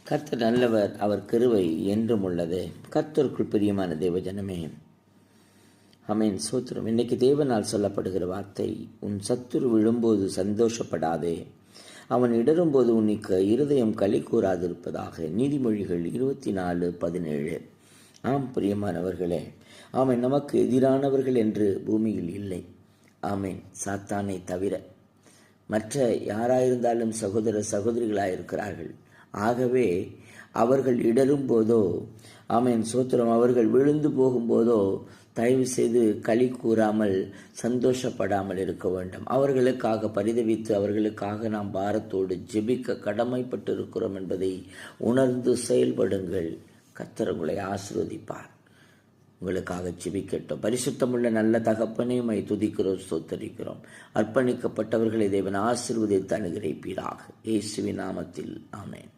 கர்த்தர் நல்லவர், அவர் கிருபை என்றும் உள்ளது. கர்த்தருக்குள் பிரியமான தேவஜனமே, ஆமென், சோத்திரம். இன்னைக்கு தேவனால் சொல்லப்படுகிற வார்த்தை, உன் சத்துரு விழும்போது சந்தோஷப்படாதே, அவன் இடரும்போது உன்னிக்கு இருதயம் களி கூறாதிருப்பதாக. நீதிமொழிகள் 24:17. ஆம் பிரியமானவர்களே, ஆமென். நமக்கு எதிரானவர்கள் என்று பூமியில் இல்லை. ஆமென். சாத்தானை தவிர மற்ற யாராயிருந்தாலும் சகோதர சகோதரிகளாயிருக்கிறார்கள். ஆகவே அவர்கள் இடரும் போதோ, ஆமென், சோத்திரம், அவர்கள் விழுந்து போகும்போதோ தயவு செய்து களி கூறாமல் சந்தோஷப்படாமல் இருக்க வேண்டும். அவர்களுக்காக பரிதவித்து அவர்களுக்காக நாம் பாரத்தோடு ஜெபிக்க கடமைப்பட்டு இருக்கிறோம் என்பதை உணர்ந்து செயல்படுங்கள். கர்த்தர் உங்களை ஆசீர்வதிப்பார். உங்களுக்காக ஜெபிக்கட்டும். பரிசுத்தமுள்ள நல்ல தகப்பனே, உம்மை துதிக்கிறோம், ஸ்தோத்தரிக்கிறோம். அர்ப்பணிக்கப்பட்டவர்களை தேவன் ஆசீர்வதித்து அனுகிரகிப்பீராக. இயேசுவின் நாமத்தில் ஆமென்.